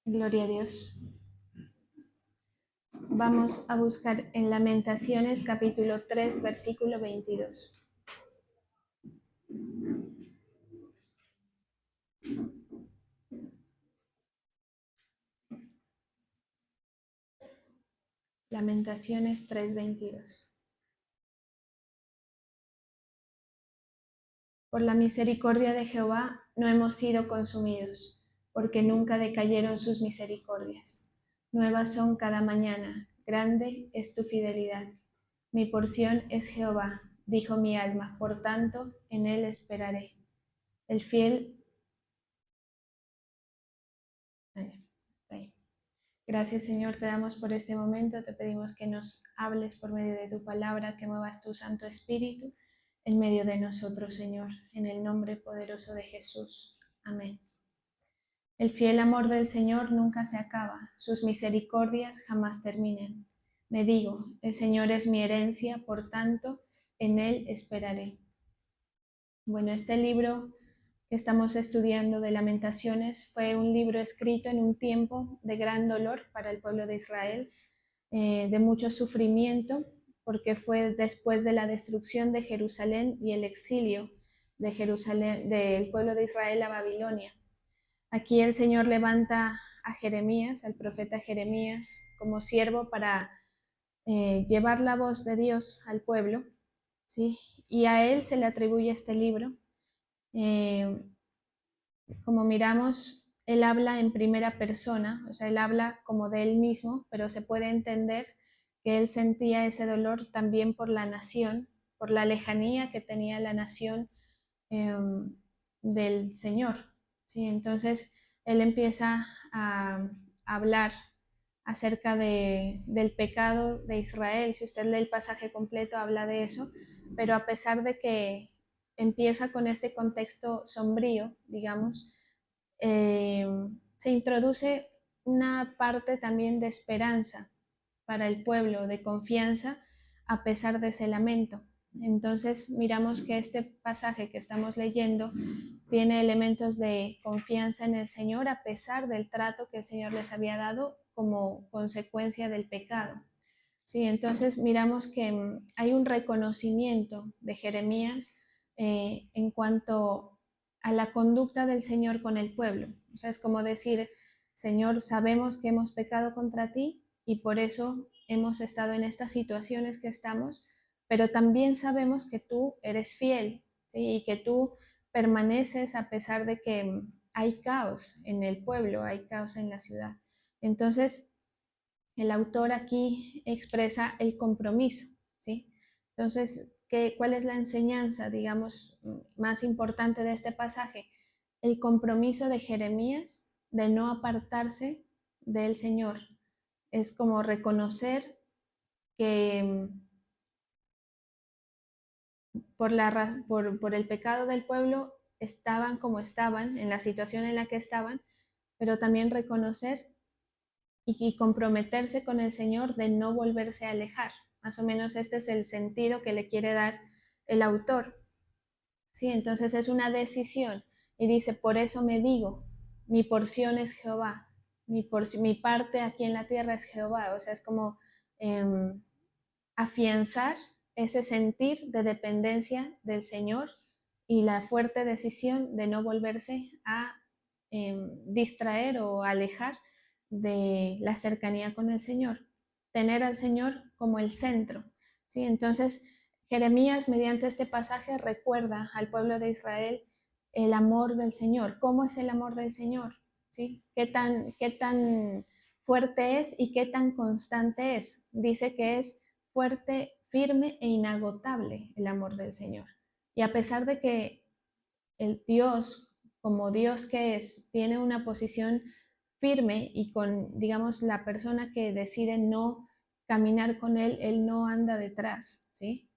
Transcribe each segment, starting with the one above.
Gloria a Dios. Vamos a buscar en Lamentaciones capítulo 3, versículo 22. Lamentaciones 3, 22. Por la misericordia de Jehová no hemos sido consumidos, porque nunca decayeron sus misericordias. Nuevas son cada mañana, grande es tu fidelidad. Mi porción es Jehová, dijo mi alma, por tanto en él esperaré. El fiel... Está ahí. Gracias, Señor, te damos por este momento, te pedimos que nos hables por medio de tu palabra, que muevas tu Santo Espíritu en medio de nosotros, Señor, en el nombre poderoso de Jesús. Amén. El fiel amor del Señor nunca se acaba, sus misericordias jamás terminan. Me digo, el Señor es mi herencia, por tanto, en Él esperaré. Bueno, este libro que estamos estudiando de Lamentaciones fue un libro escrito en un tiempo de gran dolor para el pueblo de Israel, de mucho sufrimiento, porque fue después de la destrucción de Jerusalén y el exilio de Jerusalén, del pueblo de Israel a Babilonia. Aquí el Señor levanta a Jeremías, al profeta Jeremías, como siervo para llevar la voz de Dios al pueblo, ¿sí? Y a él se le atribuye este libro. Como miramos, él habla en primera persona, o sea, él habla como de él mismo, pero se puede entender que él sentía ese dolor también por la nación, por la lejanía que tenía la nación del Señor, ¿sí? Entonces, él empieza a hablar acerca del pecado de Israel. Si usted lee el pasaje completo, habla de eso, pero a pesar de que empieza con este contexto sombrío, digamos, se introduce una parte también de esperanza para el pueblo, de confianza, a pesar de ese lamento. Entonces miramos que este pasaje que estamos leyendo tiene elementos de confianza en el Señor a pesar del trato que el Señor les había dado como consecuencia del pecado. Sí, entonces miramos que hay un reconocimiento de Jeremías en cuanto a la conducta del Señor con el pueblo. O sea, es como decir, Señor, sabemos que hemos pecado contra ti y por eso hemos estado en estas situaciones que estamos, pero también sabemos que tú eres fiel, ¿sí? Y que tú permaneces a pesar de que hay caos en el pueblo, hay caos en la ciudad. Entonces, el autor aquí expresa el compromiso, ¿sí? Entonces, ¿cuál es la enseñanza, digamos, más importante de este pasaje? El compromiso de Jeremías de no apartarse del Señor. Es como reconocer que por el pecado del pueblo estaban como estaban, en la situación en la que estaban, pero también reconocer y comprometerse con el Señor de no volverse a alejar. Más o menos este es el sentido que le quiere dar el autor. Sí, entonces es una decisión y dice, por eso me digo, mi porción es Jehová, mi parte aquí en la tierra es Jehová. O sea, es como afianzar ese sentir de dependencia del Señor y la fuerte decisión de no volverse a distraer o alejar de la cercanía con el Señor, tener al Señor como el centro, ¿sí? Entonces, Jeremías, mediante este pasaje, recuerda al pueblo de Israel el amor del Señor. ¿Cómo es el amor del Señor? ¿Sí? Qué tan fuerte es y qué tan constante es? Dice que es fuerte, firme e inagotable el amor del Señor. Y a pesar de que el Dios, como Dios que es, tiene una posición firme y con, digamos, la persona que decide no caminar con él, él no anda detrás, ¿sí?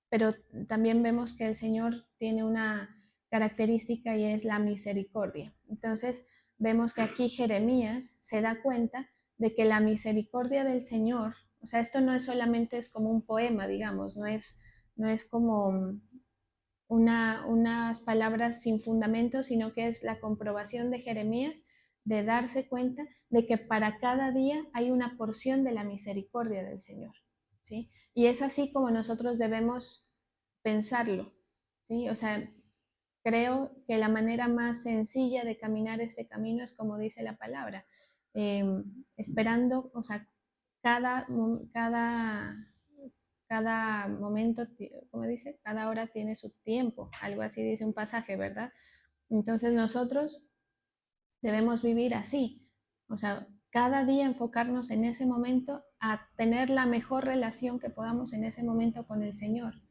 Pero también vemos que el Señor tiene una característica y es la misericordia. Entonces, vemos que aquí Jeremías se da cuenta de que la misericordia del Señor, o sea, esto no es solamente es como un poema, digamos, no es como unas palabras sin fundamento, sino que es la comprobación de Jeremías de darse cuenta de que para cada día hay una porción de la misericordia del Señor, ¿sí? Y es así como nosotros debemos pensarlo, ¿sí? O sea, creo que la manera más sencilla de caminar este camino es como dice la palabra, esperando, o sea, cada, cada, cada momento, como dice, cada hora tiene su tiempo, algo así dice un pasaje, ¿verdad? Entonces nosotros debemos vivir así, o sea, cada día enfocarnos en ese momento a tener la mejor relación que podamos en ese momento con el Señor.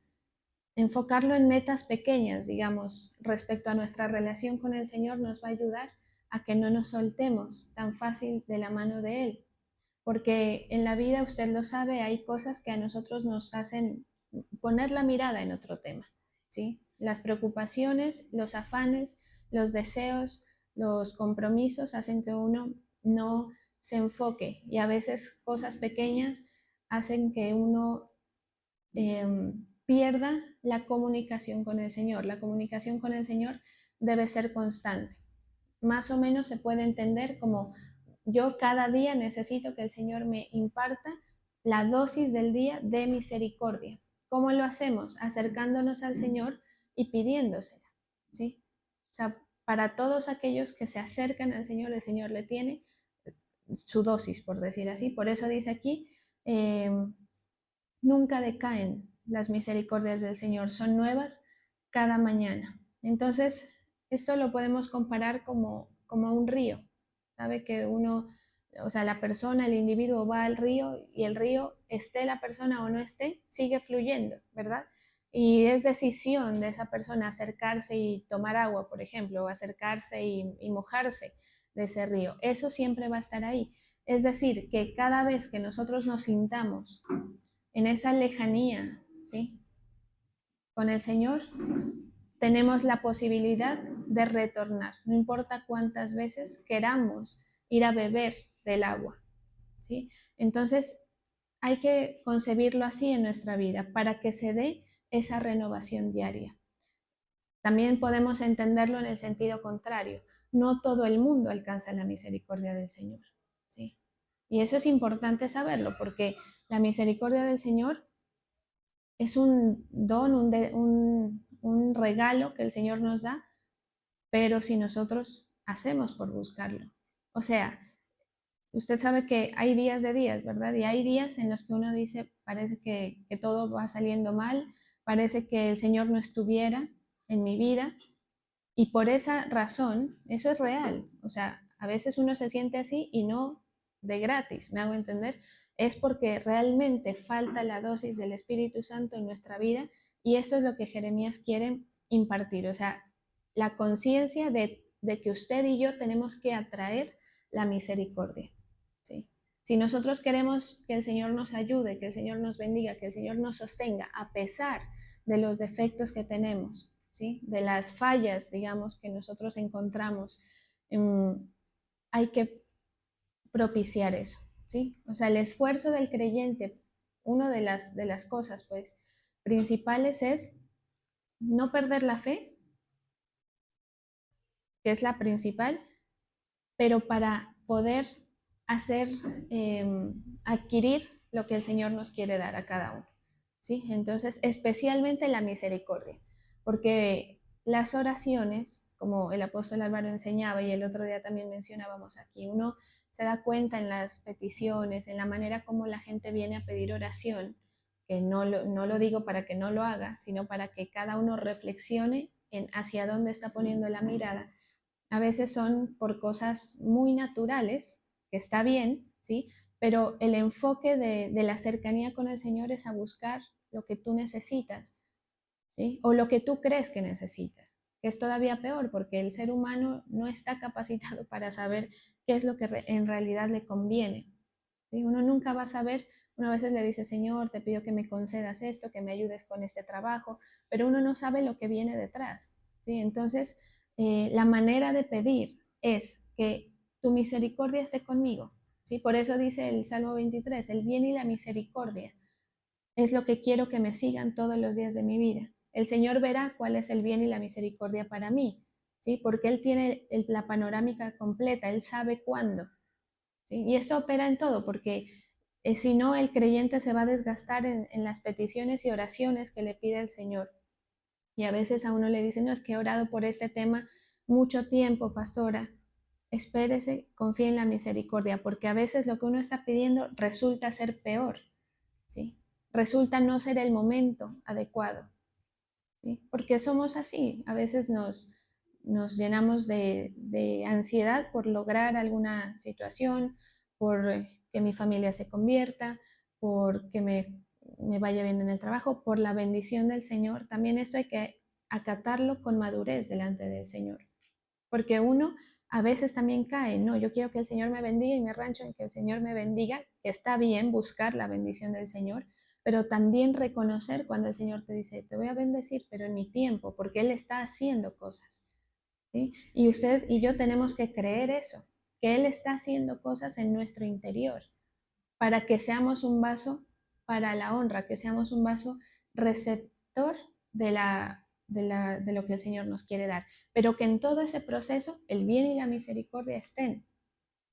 Enfocarlo en metas pequeñas, digamos, respecto a nuestra relación con el Señor nos va a ayudar a que no nos soltemos tan fácil de la mano de Él. Porque en la vida, usted lo sabe, hay cosas que a nosotros nos hacen poner la mirada en otro tema, ¿sí? Las preocupaciones, los afanes, los deseos, los compromisos hacen que uno no se enfoque y a veces cosas pequeñas hacen que uno pierda la comunicación con el Señor. La comunicación con el Señor debe ser constante. Más o menos se puede entender como yo cada día necesito que el Señor me imparta la dosis del día de misericordia. ¿Cómo lo hacemos? Acercándonos al Señor y pidiéndosela, ¿sí? O sea, para todos aquellos que se acercan al Señor, el Señor le tiene su dosis, por decir así. Por eso dice aquí, nunca decaen las misericordias del Señor, son nuevas cada mañana. Entonces, esto lo podemos comparar como un río. Sabe que uno, o sea, la persona, el individuo va al río y el río, esté la persona o no esté, sigue fluyendo, ¿verdad? Y es decisión de esa persona acercarse y tomar agua, por ejemplo, o acercarse y mojarse de ese río. Eso siempre va a estar ahí. Es decir, que cada vez que nosotros nos sintamos en esa lejanía, ¿sí? Con el Señor, tenemos la posibilidad de retornar, no importa cuántas veces queramos ir a beber del agua, ¿sí? Entonces, hay que concebirlo así en nuestra vida para que se dé esa renovación diaria. También podemos entenderlo en el sentido contrario. No todo el mundo alcanza la misericordia del Señor, ¿sí? Y eso es importante saberlo porque la misericordia del Señor es un don, un regalo que el Señor nos da, pero si nosotros hacemos por buscarlo. O sea, usted sabe que hay días de días, ¿verdad? Y hay días en los que uno dice, parece que todo va saliendo mal, parece que el Señor no estuviera en mi vida. Y por esa razón, eso es real. O sea, a veces uno se siente así y no de gratis, me hago entender. Es porque realmente falta la dosis del Espíritu Santo en nuestra vida y esto es lo que Jeremías quiere impartir. O sea, la conciencia de que usted y yo tenemos que atraer la misericordia. ¿Sí? Si nosotros queremos que el Señor nos ayude, que el Señor nos bendiga, que el Señor nos sostenga, a pesar de los defectos que tenemos, ¿sí? De las fallas, digamos, que nosotros encontramos, hay que propiciar eso, ¿sí? O sea, el esfuerzo del creyente, una de las cosas, pues, principales es no perder la fe, que es la principal, pero para poder hacer, adquirir lo que el Señor nos quiere dar a cada uno, ¿sí? Entonces, especialmente la misericordia, porque las oraciones, como el apóstol Álvaro enseñaba y el otro día también mencionábamos aquí, uno se da cuenta en las peticiones, en la manera como la gente viene a pedir oración, que no lo digo para que no lo haga, sino para que cada uno reflexione en hacia dónde está poniendo la mirada. A veces son por cosas muy naturales, que está bien, ¿sí? Pero el enfoque de la cercanía con el Señor es a buscar lo que tú necesitas, ¿sí? O lo que tú crees que necesitas, que es todavía peor porque el ser humano no está capacitado para saber qué es lo que en realidad le conviene, ¿sí? Uno nunca va a saber, uno a veces le dice, Señor, te pido que me concedas esto, que me ayudes con este trabajo, pero uno no sabe lo que viene detrás, ¿sí? Entonces, la manera de pedir es que tu misericordia esté conmigo, ¿sí? Por eso dice el Salmo 23, el bien y la misericordia es lo que quiero que me sigan todos los días de mi vida. El Señor verá cuál es el bien y la misericordia para mí, ¿sí? Porque Él tiene la panorámica completa, Él sabe cuándo, ¿sí? Y esto opera en todo, porque si no, el creyente se va a desgastar en las peticiones y oraciones que le pide el Señor. Y a veces a uno le dicen, no, es que he orado por este tema mucho tiempo, pastora. Espérese, confíe en la misericordia, porque a veces lo que uno está pidiendo resulta ser peor, ¿sí? Resulta no ser el momento adecuado, ¿sí? Porque somos así, a veces nos llenamos de ansiedad por lograr alguna situación, por que mi familia se convierta, por que me vaya bien en el trabajo, por la bendición del Señor. También esto hay que acatarlo con madurez delante del Señor, porque uno a veces también cae, no, yo quiero que el Señor me bendiga y me rancho en que el Señor me bendiga, que está bien buscar la bendición del Señor, pero también reconocer cuando el Señor te dice, te voy a bendecir, pero en mi tiempo, porque Él está haciendo cosas, ¿sí? Y usted y yo tenemos que creer eso, que Él está haciendo cosas en nuestro interior, para que seamos un vaso para la honra, que seamos un vaso receptor de lo que el Señor nos quiere dar, pero que en todo ese proceso el bien y la misericordia estén,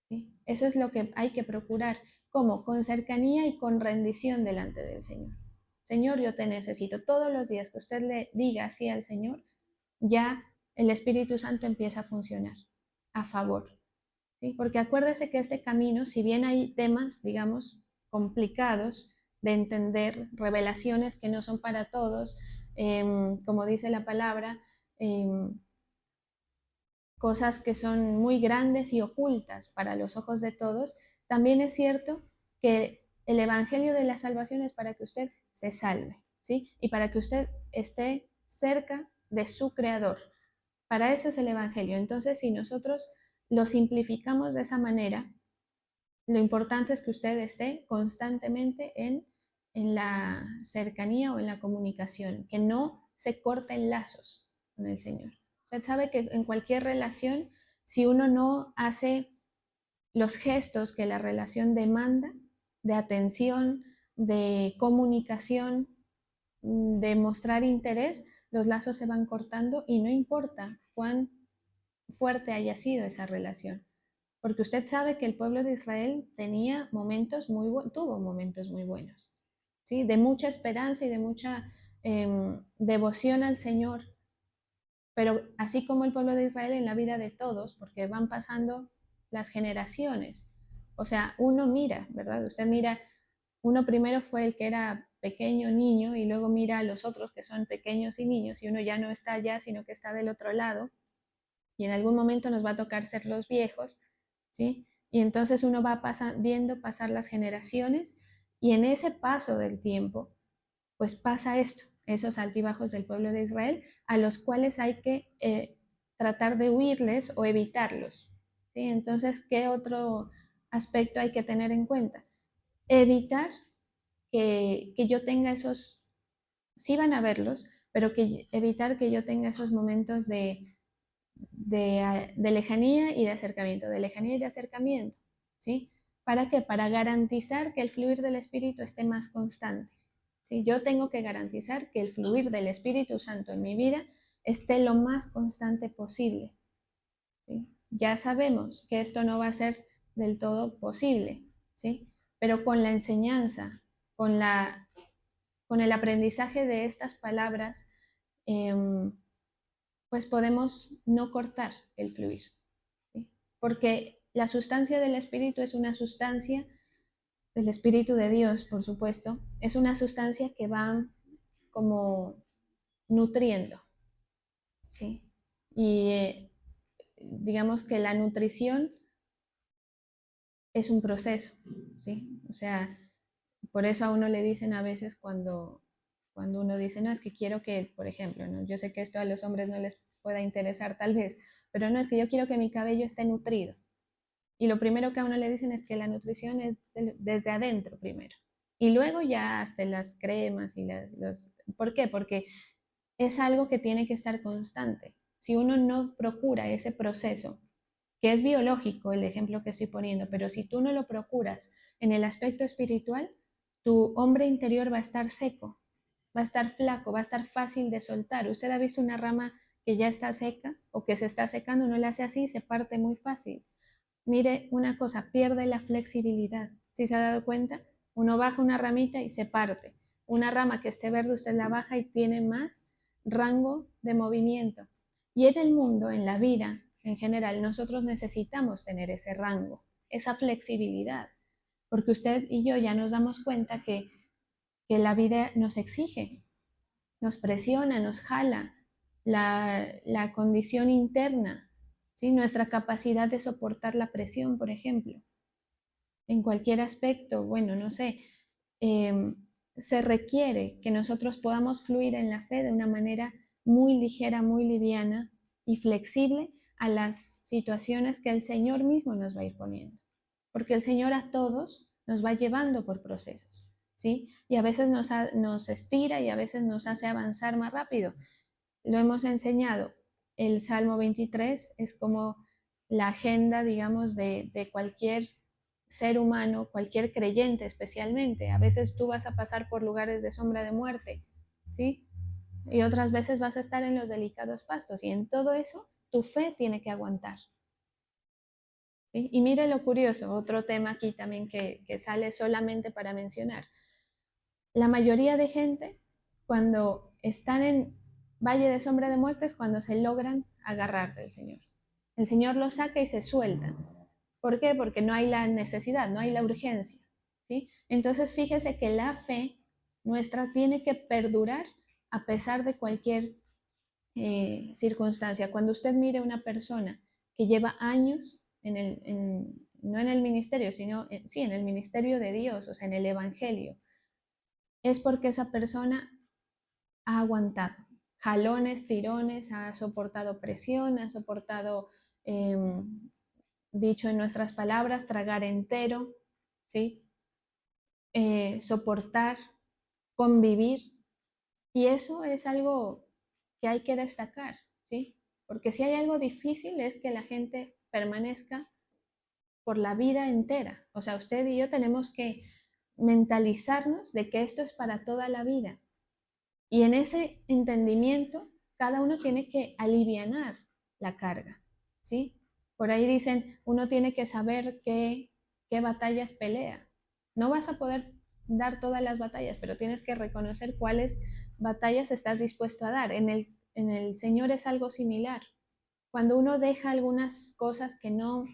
¿sí? Eso es lo que hay que procurar, como con cercanía y con rendición delante del Señor. Señor, yo te necesito. Todos los días que usted le diga así al Señor, ya el Espíritu Santo empieza a funcionar a favor, ¿sí? Porque acuérdese que este camino, si bien hay temas, digamos, complicados de entender, revelaciones que no son para todos, como dice la palabra, eh, cosas que son muy grandes y ocultas para los ojos de todos, también es cierto que el Evangelio de la salvación es para que usted se salve, ¿sí? Y para que usted esté cerca de su Creador. Para eso es el Evangelio. Entonces, si nosotros lo simplificamos de esa manera, lo importante es que usted esté constantemente en la cercanía o en la comunicación, que no se corten lazos con el Señor. Usted sabe que en cualquier relación, si uno no hace los gestos que la relación demanda, de atención, de comunicación, de mostrar interés, los lazos se van cortando y no importa cuán fuerte haya sido esa relación. Porque usted sabe que el pueblo de Israel tenía momentos tuvo momentos muy buenos, ¿sí? De mucha esperanza y de mucha devoción al Señor. Pero así como el pueblo de Israel en la vida de todos, porque van pasando las generaciones. O sea, uno mira, ¿verdad? Usted mira, uno primero fue el que era pequeño, niño, y luego mira a los otros que son pequeños y niños, y uno ya no está allá, sino que está del otro lado, y en algún momento nos va a tocar ser los viejos, ¿sí? Y entonces uno va viendo pasar las generaciones, y en ese paso del tiempo, pues pasa esto, esos altibajos del pueblo de Israel, a los cuales hay que tratar de huirles o evitarlos, ¿sí? Entonces, ¿qué otro aspecto hay que tener en cuenta? Evitar que yo tenga esos, sí van a verlos, pero que evitar que yo tenga esos momentos de lejanía y de acercamiento, de lejanía y de acercamiento, ¿sí? ¿Para qué? Para garantizar que el fluir del Espíritu esté más constante, ¿sí? Yo tengo que garantizar que el fluir del Espíritu Santo en mi vida esté lo más constante posible, ¿sí? Ya sabemos que esto no va a ser del todo posible, ¿sí? Pero con la enseñanza, con, la, con el aprendizaje de estas palabras, eh, pues podemos no cortar el fluir, ¿sí? Porque la sustancia del Espíritu es una sustancia, del Espíritu de Dios, por supuesto, es una sustancia que va como nutriendo, ¿sí? Y digamos que la nutrición es un proceso, ¿sí? O sea, por eso a uno le dicen a veces cuando uno dice, no, es que quiero que, por ejemplo, ¿no? Yo sé que esto a los hombres no les pueda interesar tal vez, pero no, es que yo quiero que mi cabello esté nutrido. Y lo primero que a uno le dicen es que la nutrición es desde adentro primero. Y luego ya hasta las cremas y los... ¿Por qué? Porque es algo que tiene que estar constante. Si uno no procura ese proceso, que es biológico el ejemplo que estoy poniendo, pero si tú no lo procuras en el aspecto espiritual, tu hombre interior va a estar seco, va a estar flaco, va a estar fácil de soltar. ¿Usted ha visto una rama que ya está seca? o que se está secando, uno le hace así y se parte muy fácil. Mire una cosa, pierde la flexibilidad. ¿Sí se ha dado cuenta? Uno baja una ramita y se parte. Una rama que esté verde usted la baja y tiene más rango de movimiento. Y en el mundo, en la vida en general, nosotros necesitamos tener ese rango, esa flexibilidad, porque usted y yo ya nos damos cuenta que la vida nos exige, nos presiona, nos jala, la condición interna, ¿sí? Nuestra capacidad de soportar la presión, por ejemplo, en cualquier aspecto, bueno, no sé, se requiere que nosotros podamos fluir en la fe de una manera muy ligera, muy liviana y flexible a las situaciones que el Señor mismo nos va a ir poniendo. Porque el Señor a todos nos va llevando por procesos, ¿sí? Y a veces nos estira y a veces nos hace avanzar más rápido. Lo hemos enseñado. El Salmo 23 es como la agenda, digamos, de cualquier ser humano, cualquier creyente especialmente. A veces tú vas a pasar por lugares de sombra de muerte, ¿sí? Y otras veces vas a estar en los delicados pastos. Y en todo eso, tu fe tiene que aguantar. ¿Sí? Y mire lo curioso, otro tema aquí también que sale solamente para mencionar. La mayoría de gente, cuando están en valle de sombra de muerte, es cuando se logran agarrar del Señor. El Señor los saca y se sueltan. ¿Por qué? Porque no hay la necesidad, no hay la urgencia. ¿Sí? Entonces fíjese que la fe nuestra tiene que perdurar a pesar de cualquier circunstancia. Cuando usted mire a una persona que lleva años no en el ministerio, sino sí, en el ministerio de Dios, o sea, en el Evangelio, es porque esa persona ha aguantado jalones, tirones, ha soportado presión, ha soportado, dicho en nuestras palabras, tragar entero, ¿sí? Soportar, convivir. Y eso es algo que hay que destacar, ¿sí? Porque si hay algo difícil es que la gente permanezca por la vida entera. O sea, usted y yo tenemos que mentalizarnos de que esto es para toda la vida. Y en ese entendimiento, cada uno tiene que alivianar la carga, ¿sí? Por ahí dicen, uno tiene que saber qué batallas pelea. No vas a poder dar todas las batallas, pero tienes que reconocer cuáles batallas estás dispuesto a dar. En el Señor es algo similar. Cuando uno deja algunas cosas que no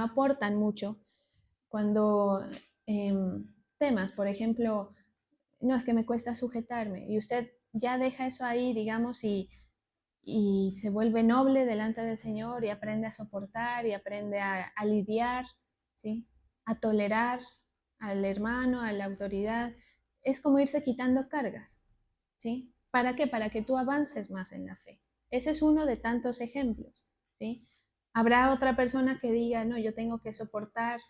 aportan mucho, cuando temas, por ejemplo, no, es que me cuesta sujetarme y usted ya deja eso ahí, digamos, y se vuelve noble delante del Señor y aprende a soportar y aprende a lidiar, ¿sí? A tolerar al hermano, a la autoridad. Es como irse quitando cargas, ¿sí? ¿Para qué? Para que tú avances más en la fe. Ese es uno de tantos ejemplos, ¿sí? Habrá otra persona que diga, no, yo tengo que soportar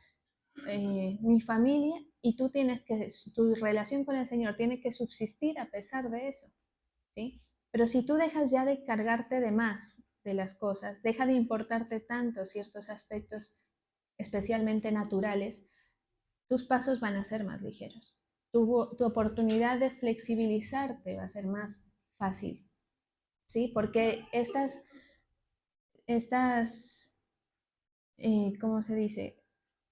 mi familia y tú tienes que, tu relación con el Señor tiene que subsistir a pesar de eso, ¿sí? Pero si tú dejas ya de cargarte de más de las cosas, deja de importarte tanto ciertos aspectos, especialmente naturales, tus pasos van a ser más ligeros. Tu oportunidad de flexibilizarte va a ser más fácil, ¿sí? Porque ¿cómo se dice?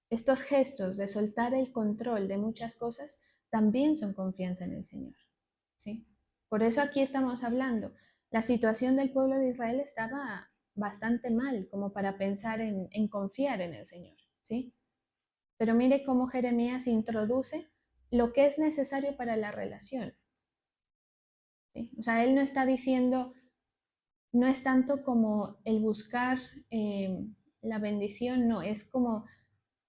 Estos gestos de soltar el control de muchas cosas también son confianza en el Señor, ¿sí? Por eso aquí estamos hablando. La situación del pueblo de Israel estaba bastante mal como para pensar en confiar en el Señor, ¿sí? Pero mire cómo Jeremías introduce lo que es necesario para la relación, ¿sí? O sea, él no está diciendo, no es tanto como el buscar la bendición, no, es como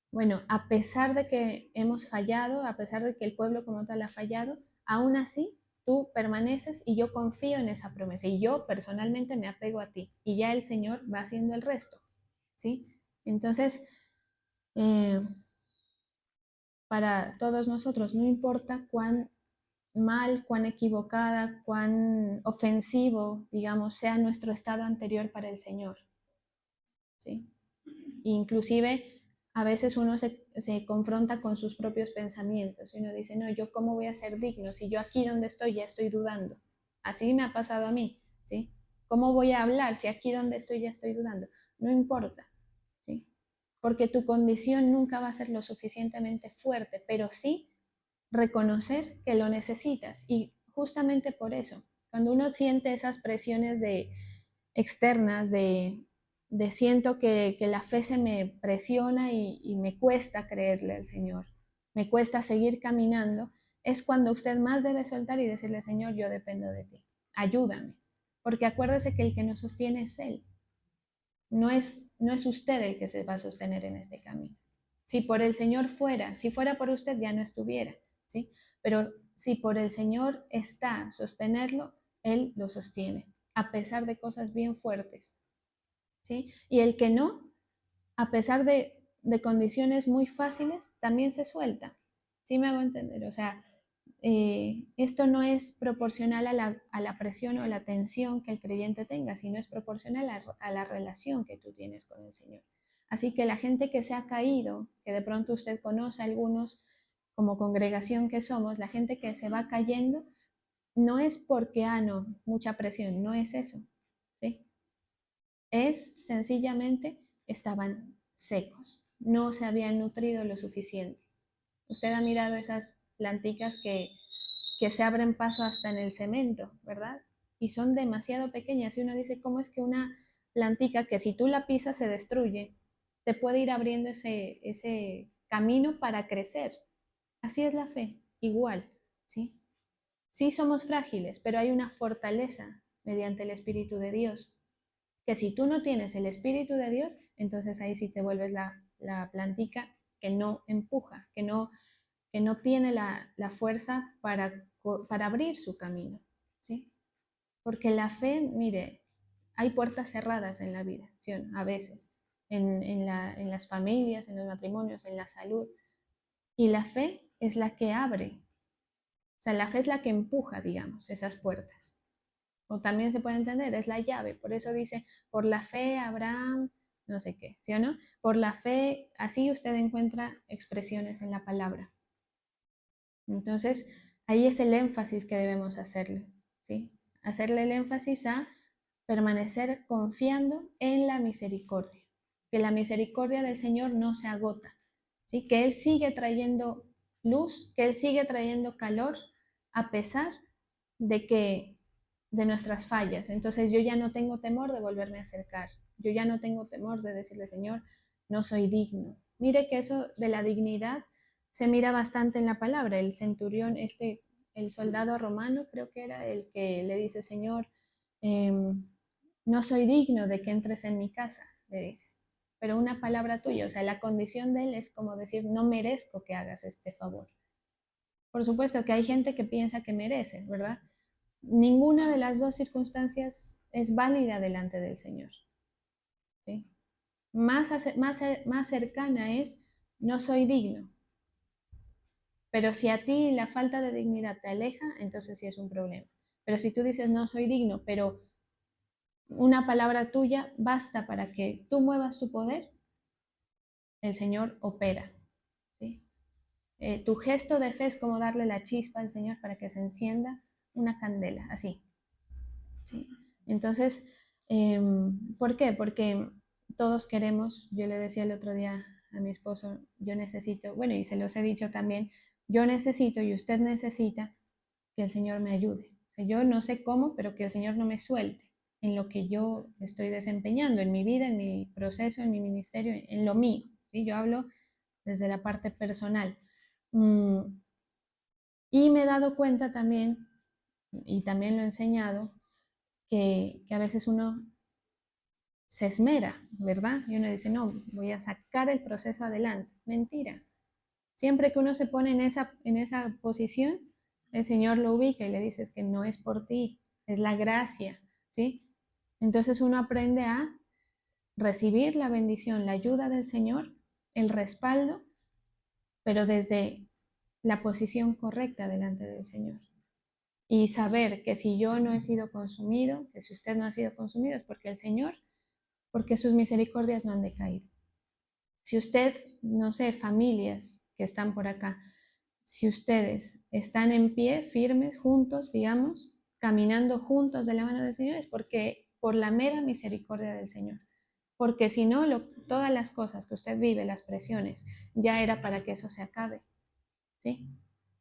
bueno, a pesar de que hemos fallado, a pesar de que el pueblo como tal ha fallado, aún así tú permaneces y yo confío en esa promesa y yo personalmente me apego a ti y ya el Señor va haciendo el resto, ¿sí? Entonces, eh, para todos nosotros, no importa cuán mal, cuán equivocada, cuán ofensivo, digamos, sea nuestro estado anterior para el Señor, ¿sí? Inclusive a veces uno se confronta con sus propios pensamientos y uno dice, no, yo cómo voy a ser digno si yo aquí donde estoy ya estoy dudando. Así me ha pasado a mí, ¿sí? ¿Cómo voy a hablar si aquí donde estoy ya estoy dudando? No importa, ¿sí? Porque tu condición nunca va a ser lo suficientemente fuerte, pero sí reconocer que lo necesitas. Y justamente por eso, cuando uno siente esas presiones externas de siento que la fe se me presiona y me cuesta creerle al Señor, me cuesta seguir caminando, es cuando usted más debe soltar y decirle, Señor, yo dependo de ti, ayúdame. Porque acuérdese que el que nos sostiene es Él. No es usted el que se va a sostener en este camino. Si por el Señor fuera, si fuera por usted ya no estuviera, ¿sí? Pero si por el Señor está sostenerlo, Él lo sostiene, a pesar de cosas bien fuertes, ¿sí? Y el que no, a pesar de condiciones muy fáciles, también se suelta. ¿Sí me hago entender? O sea, esto no es proporcional a la presión o la tensión que el creyente tenga, sino es proporcional a la relación que tú tienes con el Señor. Así que la gente que se ha caído, que de pronto usted conoce a algunos como congregación que somos, la gente que se va cayendo, no es porque, no, mucha presión, no es eso, ¿sí? Es sencillamente estaban secos, no se habían nutrido lo suficiente. Usted ha mirado esas plantitas que se abren paso hasta en el cemento, ¿verdad? Y son demasiado pequeñas y uno dice, ¿cómo es que una plantica que si tú la pisas se destruye, te puede ir abriendo ese camino para crecer? Así es la fe, igual, ¿sí? Sí somos frágiles, pero hay una fortaleza mediante el Espíritu de Dios, que si tú no tienes el Espíritu de Dios, entonces ahí sí te vuelves la plantica que no empuja, que no tiene la fuerza para abrir su camino, ¿sí? Porque la fe, mire, hay puertas cerradas en la vida, ¿sí? A veces, en las familias, en los matrimonios, en la salud. Y la fe es la que abre, o sea, la fe es la que empuja, digamos, esas puertas. O también se puede entender, es la llave. Por eso dice, por la fe Abraham, no sé qué, ¿sí o no? Por la fe, así usted encuentra expresiones en la palabra. Entonces, ahí es el énfasis que debemos hacerle, ¿sí? Hacerle el énfasis a permanecer confiando en la misericordia, que la misericordia del Señor no se agota, ¿sí? Que Él sigue trayendo luz, que Él sigue trayendo calor a pesar de nuestras fallas. Entonces yo ya no tengo temor de volverme a acercar, yo ya no tengo temor de decirle, Señor, no soy digno. Mire que eso de la dignidad se mira bastante en la palabra. El centurión, el soldado romano, creo que era el que le dice, Señor, no soy digno de que entres en mi casa, le dice. Pero una palabra tuya, o sea, la condición de él es como decir, no merezco que hagas este favor. Por supuesto que hay gente que piensa que merece, ¿verdad? Ninguna de las dos circunstancias es válida delante del Señor, ¿sí? Más cercana es, no soy digno. Pero si a ti la falta de dignidad te aleja, entonces sí es un problema. Pero si tú dices, no soy digno, pero una palabra tuya basta para que tú muevas tu poder, el Señor opera, ¿sí? Tu gesto de fe es como darle la chispa al Señor para que se encienda una candela, así, ¿sí? Entonces, ¿por qué? Porque todos queremos, yo le decía el otro día a mi esposo, yo necesito, bueno, y se los he dicho también, yo necesito y usted necesita que el Señor me ayude. O sea, yo no sé cómo, pero que el Señor no me suelte en lo que yo estoy desempeñando, en mi vida, en mi proceso, en mi ministerio, en lo mío, ¿sí? Yo hablo desde la parte personal. Y me he dado cuenta también, y también lo he enseñado, que a veces uno se esmera, ¿verdad? Y uno dice, no, voy a sacar el proceso adelante. Mentira. Siempre que uno se pone en esa posición, el Señor lo ubica y le dice que no es por ti, es la gracia, ¿sí? Entonces uno aprende a recibir la bendición, la ayuda del Señor, el respaldo, pero desde la posición correcta delante del Señor. Y saber que si yo no he sido consumido, que si usted no ha sido consumido, es porque el Señor, porque sus misericordias no han decaído. Si usted, no sé, familias que están por acá, si ustedes están en pie, firmes, juntos, digamos, caminando juntos de la mano del Señor, es porque por la mera misericordia del Señor. Porque si no, todas las cosas que usted vive, las presiones, ya era para que eso se acabe, ¿sí?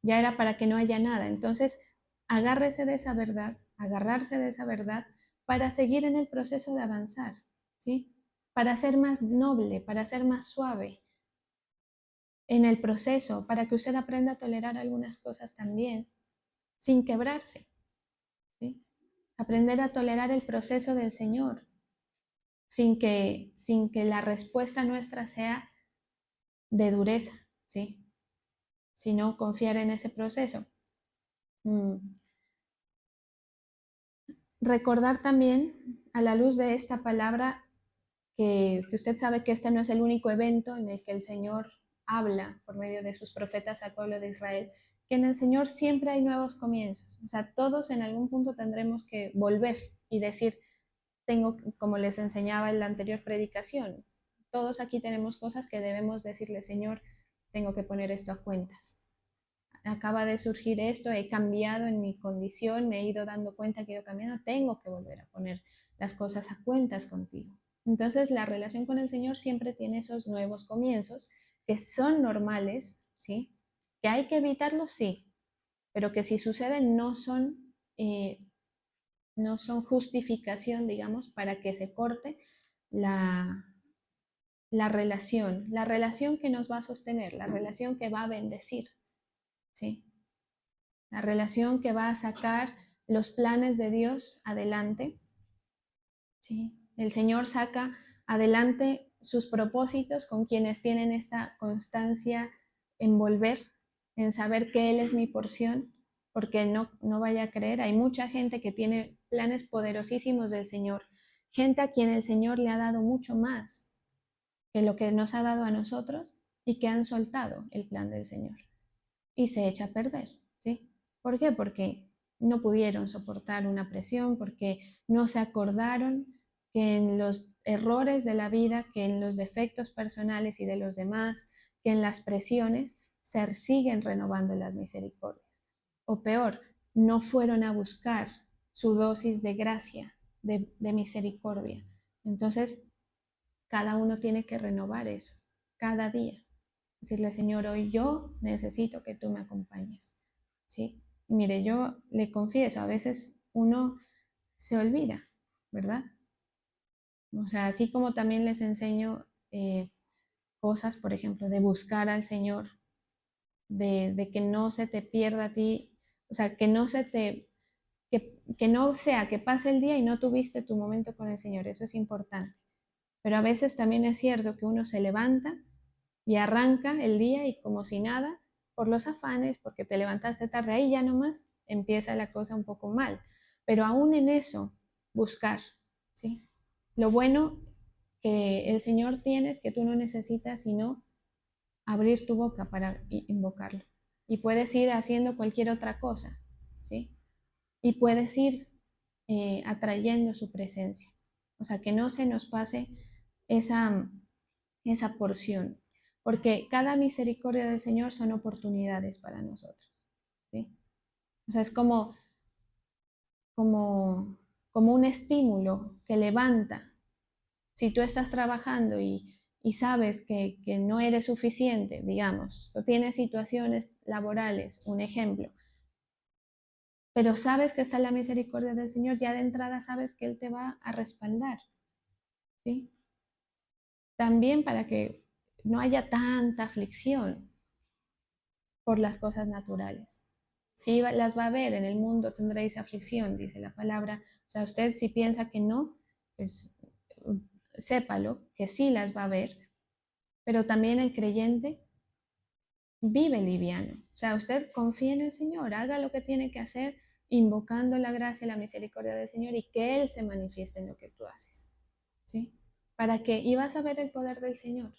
Ya era para que no haya nada. Entonces, agárrese de esa verdad, agarrarse de esa verdad para seguir en el proceso de avanzar, ¿sí? Para ser más noble, para ser más suave en el proceso, para que usted aprenda a tolerar algunas cosas también, sin quebrarse, ¿sí? Aprender a tolerar el proceso del Señor, sin que la respuesta nuestra sea de dureza, ¿sí? Sino confiar en ese proceso. Recordar también, a la luz de esta palabra, que usted sabe que este no es el único evento en el que el Señor habla por medio de sus profetas al pueblo de Israel, que en el Señor siempre hay nuevos comienzos. O sea, todos en algún punto tendremos que volver y decir, tengo, como les enseñaba en la anterior predicación, todos aquí tenemos cosas que debemos decirle, Señor, tengo que poner esto a cuentas. Acaba de surgir esto, he cambiado en mi condición, me he ido dando cuenta que he ido cambiando, tengo que volver a poner las cosas a cuentas contigo. Entonces, la relación con el Señor siempre tiene esos nuevos comienzos que son normales, ¿sí? Que hay que evitarlos, sí, pero que si suceden no son justificación, digamos, para que se corte la, la relación que nos va a sostener, la relación que va a bendecir, ¿sí? La relación que va a sacar los planes de Dios adelante, ¿sí? El Señor saca adelante sus propósitos con quienes tienen esta constancia en volver, en saber que Él es mi porción, porque no vaya a creer, hay mucha gente que tiene planes poderosísimos del Señor, gente a quien el Señor le ha dado mucho más que lo que nos ha dado a nosotros y que han soltado el plan del Señor y se echa a perder, ¿sí? ¿Por qué? Porque no pudieron soportar una presión, porque no se acordaron que en los errores de la vida, que en los defectos personales y de los demás, que en las presiones se siguen renovando las misericordias. O peor, no fueron a buscar su dosis de gracia, de misericordia. Entonces, cada uno tiene que renovar eso, cada día. Decirle, Señor, hoy yo necesito que tú me acompañes, ¿sí? Y mire, yo le confieso, a veces uno se olvida, ¿verdad? O sea, así como también les enseño cosas, por ejemplo, de buscar al Señor, de que no se te pierda a ti, o sea, que no sea que pase el día y no tuviste tu momento con el Señor, eso es importante. Pero a veces también es cierto que uno se levanta y arranca el día y como si nada, por los afanes, porque te levantaste tarde, ahí ya nomás empieza la cosa un poco mal. Pero aún en eso, buscar, ¿sí? Lo bueno que el Señor tiene es que tú no necesitas sino abrir tu boca para invocarlo. Y puedes ir haciendo cualquier otra cosa, ¿sí? Y puedes ir atrayendo su presencia. O sea, que no se nos pase esa porción, porque cada misericordia del Señor son oportunidades para nosotros, ¿sí? O sea, es como, como un estímulo que levanta. Si tú estás trabajando y sabes que no eres suficiente, digamos, tú tienes situaciones laborales, un ejemplo, pero sabes que está la misericordia del Señor, ya de entrada sabes que Él te va a respaldar, ¿sí? También para que no haya tanta aflicción por las cosas naturales. Sí las va a haber, en el mundo tendréis aflicción, dice la palabra. O sea, usted si piensa que no, pues sépalo, que sí las va a haber, pero también el creyente vive liviano. O sea, usted confía en el Señor, haga lo que tiene que hacer, invocando la gracia y la misericordia del Señor y que Él se manifieste en lo que tú haces. ¿Sí? Para que, y vas a ver el poder del Señor.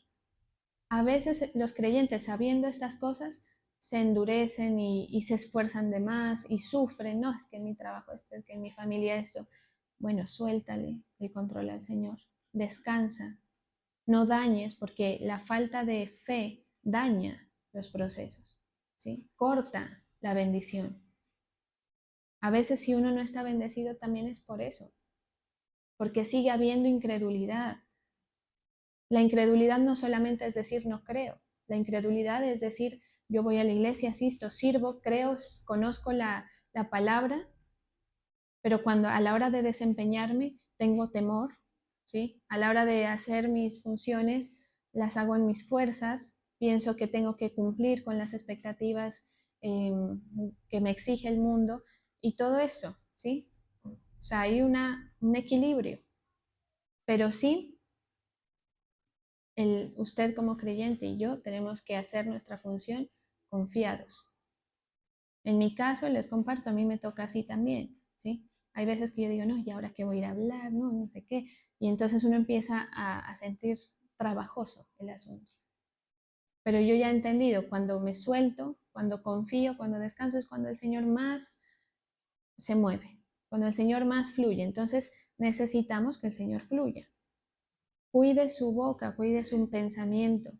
A veces los creyentes, sabiendo estas cosas, se endurecen y se esfuerzan de más y sufren. No, es que en mi trabajo esto, es que en mi familia esto. Bueno, suéltale el control al Señor. Descansa. No dañes porque la falta de fe daña los procesos, ¿sí? Corta la bendición. A veces si uno no está bendecido también es por eso, porque sigue habiendo incredulidad. La incredulidad no solamente es decir no creo, la incredulidad es decir yo voy a la iglesia, asisto, sirvo, creo, conozco la palabra, pero cuando a la hora de desempeñarme tengo temor, ¿sí? A la hora de hacer mis funciones las hago en mis fuerzas, pienso que tengo que cumplir con las expectativas que me exige el mundo y todo eso, ¿sí? O sea, hay un equilibrio, pero sí, usted como creyente y yo tenemos que hacer nuestra función confiados. En mi caso, les comparto, a mí me toca así también, ¿sí? Hay veces que yo digo, no, ¿y ahora qué voy a ir a hablar? No, no sé qué. Y entonces uno empieza a sentir trabajoso el asunto. Pero yo ya he entendido, cuando me suelto, cuando confío, cuando descanso, es cuando el Señor más se mueve, cuando el Señor más fluye. Entonces necesitamos que el Señor fluya. Cuide su boca, cuide su pensamiento.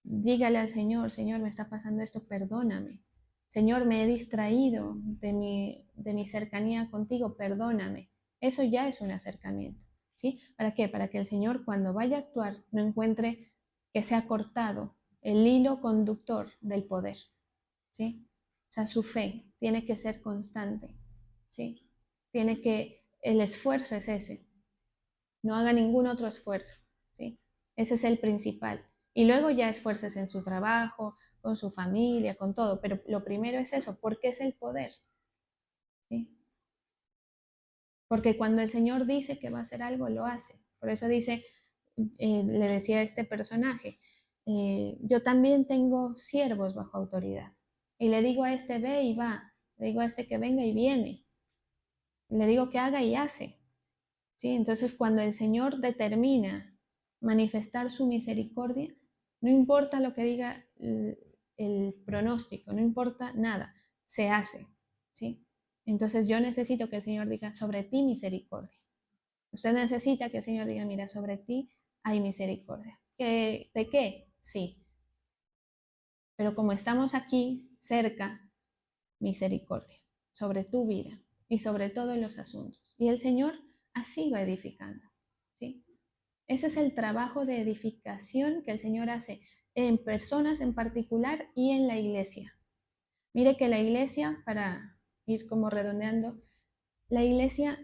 Dígale al Señor, Señor, me está pasando esto, perdóname. Señor, me he distraído de mi cercanía contigo, perdóname. Eso ya es un acercamiento, ¿sí? ¿Para qué? Para que el Señor cuando vaya a actuar no encuentre que se ha cortado el hilo conductor del poder, ¿sí? O sea, su fe tiene que ser constante, ¿sí? El esfuerzo es ese, no haga ningún otro esfuerzo, ¿sí? Ese es el principal. Y luego ya esfuerces en su trabajo, con su familia, con todo, pero lo primero es eso, porque es el poder, ¿sí? Porque cuando el Señor dice que va a hacer algo, lo hace. Por eso dice, le decía a este personaje, yo también tengo siervos bajo autoridad. Y le digo a este ve y va, le digo a este que venga y viene, le digo que haga y hace. ¿Sí? Entonces, cuando el Señor determina manifestar su misericordia, no importa lo que diga el pronóstico, no importa nada, se hace. ¿Sí? Entonces, yo necesito que el Señor diga sobre ti misericordia. Usted necesita que el Señor diga, mira, sobre ti hay misericordia. ¿De qué? Sí. Pero como estamos aquí cerca, misericordia sobre tu vida y sobre todos los asuntos. Y el Señor así va edificando. ¿Sí? Ese es el trabajo de edificación que el Señor hace en personas en particular y en la iglesia. Mire que la iglesia, para ir como redondeando, la iglesia,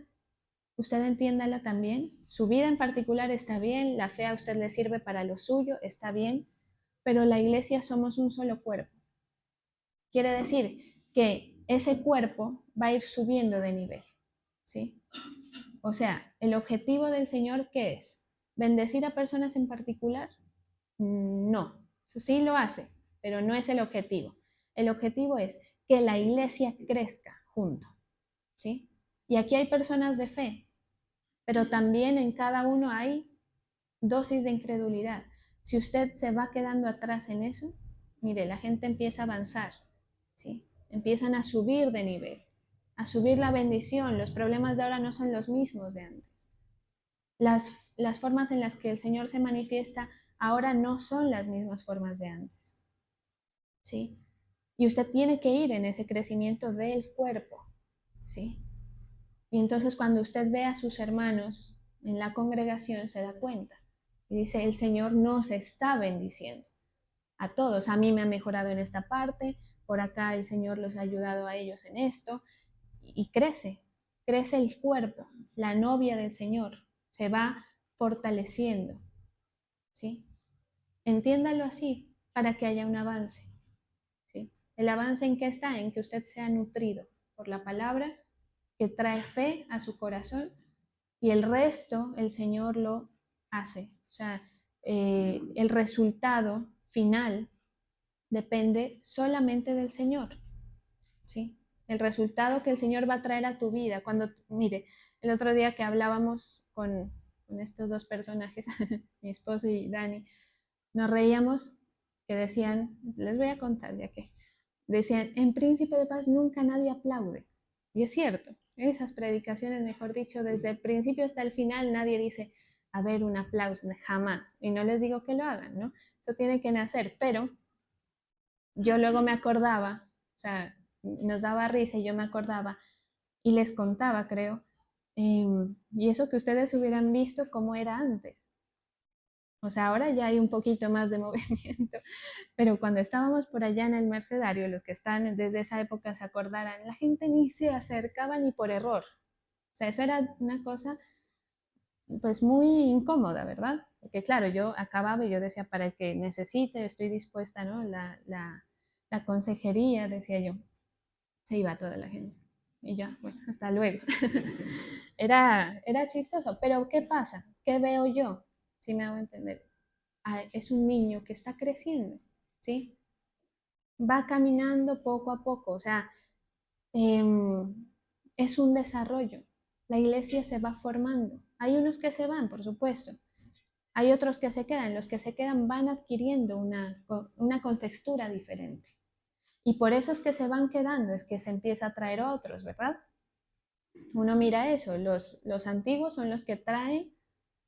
usted entiéndala también, su vida en particular está bien, la fe a usted le sirve para lo suyo, está bien, pero la iglesia somos un solo cuerpo. Quiere decir que ese cuerpo va a ir subiendo de nivel, ¿sí? O sea, el objetivo del Señor, ¿qué es? ¿Bendecir a personas en particular? No, sí lo hace, pero no es el objetivo. El objetivo es que la iglesia crezca junto, ¿sí? Y aquí hay personas de fe, pero también en cada uno hay dosis de incredulidad. Si usted se va quedando atrás en eso, mire, la gente empieza a avanzar, ¿sí? Empiezan a subir de nivel, a subir la bendición. Los problemas de ahora no son los mismos de antes. Las formas en las que el Señor se manifiesta ahora no son las mismas formas de antes, ¿sí? Y usted tiene que ir en ese crecimiento del cuerpo, ¿sí? Y entonces cuando usted ve a sus hermanos en la congregación se da cuenta y dice, el Señor nos está bendiciendo a todos. A mí me ha mejorado en esta parte, por acá el Señor los ha ayudado a ellos en esto y crece el cuerpo, la novia del Señor se va fortaleciendo, ¿sí? Entiéndalo así para que haya un avance, ¿sí? ¿El avance en qué está? En que usted sea nutrido por la palabra que trae fe a su corazón y el resto el Señor lo hace. O sea, el resultado final depende solamente del Señor, ¿sí? El resultado que el Señor va a traer a tu vida. Cuando, mire, el otro día que hablábamos con estos dos personajes, mi esposo y Dani, nos reíamos que decían, les voy a contar ya que, decían, en Príncipe de Paz nunca nadie aplaude. Y es cierto, esas predicaciones, mejor dicho, desde el principio hasta el final nadie dice, a ver, un aplauso, jamás. Y no les digo que lo hagan, ¿no? Eso tiene que nacer, pero yo luego me acordaba, o sea, nos daba risa y yo me acordaba y les contaba, creo, Y eso que ustedes hubieran visto cómo era antes. O sea, ahora ya hay un poquito más de movimiento, pero cuando estábamos por allá en el Mercedario, los que están desde esa época se acordarán, la gente ni se acercaba ni por error. O sea, eso era una cosa pues muy incómoda, ¿verdad? Porque claro, yo acababa y yo decía, para el que necesite, estoy dispuesta, ¿no? La consejería, decía yo, se iba toda la gente. Y ya, bueno, hasta luego. Era chistoso, pero ¿qué pasa? ¿Qué veo yo? Si me hago entender. Ah, es un niño que está creciendo, ¿sí? Va caminando poco a poco, o sea, es un desarrollo. La iglesia se va formando. Hay unos que se van, por supuesto. Hay otros que se quedan. Los que se quedan van adquiriendo una contextura diferente. Y por eso es que se van quedando, es que se empieza a traer otros, ¿verdad? Uno mira eso, los antiguos son los que traen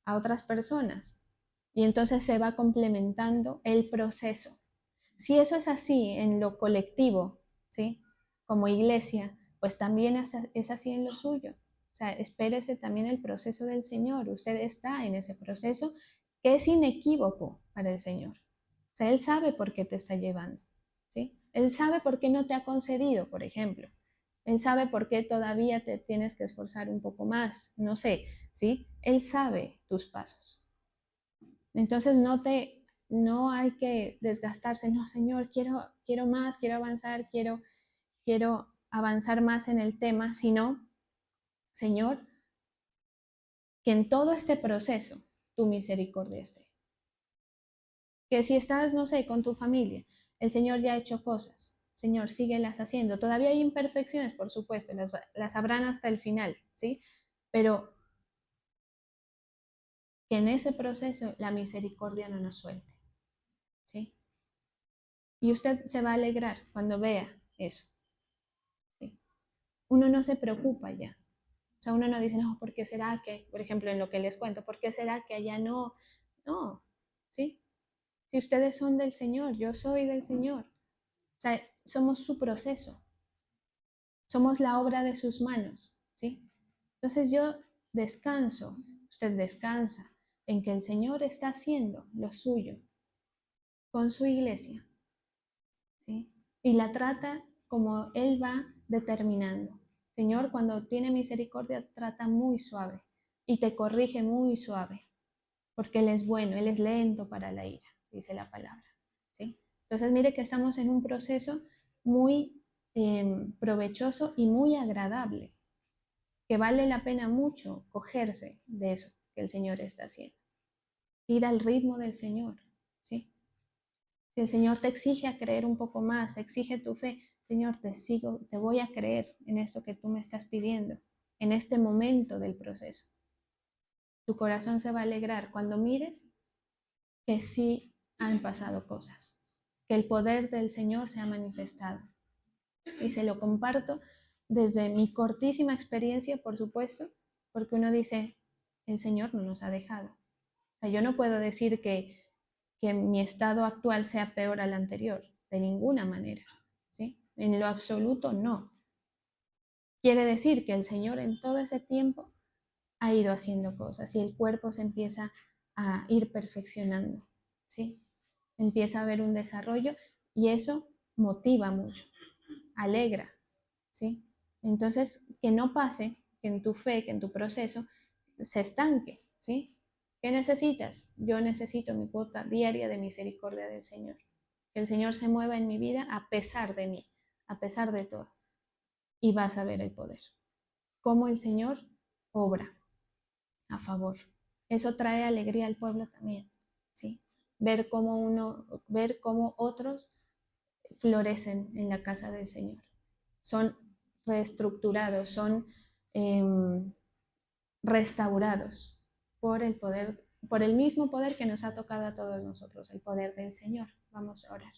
a otras personas y entonces se va complementando el proceso. Si eso es así en lo colectivo, ¿sí? Como iglesia, pues también es así en lo suyo. O sea, espérese también el proceso del Señor. Usted está en ese proceso que es inequívoco para el Señor. O sea, Él sabe por qué te está llevando, ¿sí? Él sabe por qué no te ha concedido, por ejemplo. Él sabe por qué todavía te tienes que esforzar un poco más, no sé, ¿sí? Él sabe tus pasos. Entonces no hay que desgastarse, no, Señor, quiero más, quiero avanzar, quiero avanzar más en el tema, sino, Señor, que en todo este proceso tu misericordia esté. Que si estás, no sé, con tu familia, el Señor ya ha hecho cosas, Señor, síguelas haciendo. Todavía hay imperfecciones, por supuesto, las habrán hasta el final, ¿sí? Pero que en ese proceso la misericordia no nos suelte, ¿sí? Y usted se va a alegrar cuando vea eso, ¿sí? Uno no se preocupa ya. O sea, uno no dice, no, ¿por qué será que, por ejemplo, en lo que les cuento, ¿por qué será que allá no? No, ¿sí? Si ustedes son del Señor, yo soy del Señor. O sea, somos su proceso, somos la obra de sus manos, ¿sí? Entonces yo descanso, usted descansa en que el Señor está haciendo lo suyo con su iglesia, ¿sí? Y la trata como Él va determinando. Señor, cuando tiene misericordia, trata muy suave y te corrige muy suave, porque Él es bueno, Él es lento para la ira, dice la palabra, ¿sí? Entonces, mire que estamos en un proceso muy provechoso y muy agradable, que vale la pena mucho cogerse de eso que el Señor está haciendo. Ir al ritmo del Señor, ¿sí? Si el Señor te exige a creer un poco más, exige tu fe, Señor, te sigo, te voy a creer en esto que tú me estás pidiendo, en este momento del proceso. Tu corazón se va a alegrar cuando mires que sí han pasado cosas, que el poder del Señor se ha manifestado. Y se lo comparto desde mi cortísima experiencia, por supuesto, porque uno dice, el Señor no nos ha dejado. O sea, yo no puedo decir que mi estado actual sea peor al anterior, de ninguna manera, ¿sí? En lo absoluto no. Quiere decir que el Señor en todo ese tiempo ha ido haciendo cosas y el cuerpo se empieza a ir perfeccionando, ¿sí? Empieza a haber un desarrollo y eso motiva mucho, alegra, ¿sí? Entonces, que no pase que en tu fe, que en tu proceso se estanque, ¿sí? ¿Qué necesitas? Yo necesito mi cuota diaria de misericordia del Señor. Que el Señor se mueva en mi vida a pesar de mí, a pesar de todo. Y vas a ver el poder. Cómo el Señor obra a favor. Eso trae alegría al pueblo también, ¿sí? Ver cómo otros florecen en la casa del Señor. Son reestructurados, son eh, restaurados por el poder, por el mismo poder que nos ha tocado a todos nosotros, el poder del Señor. Vamos a orar.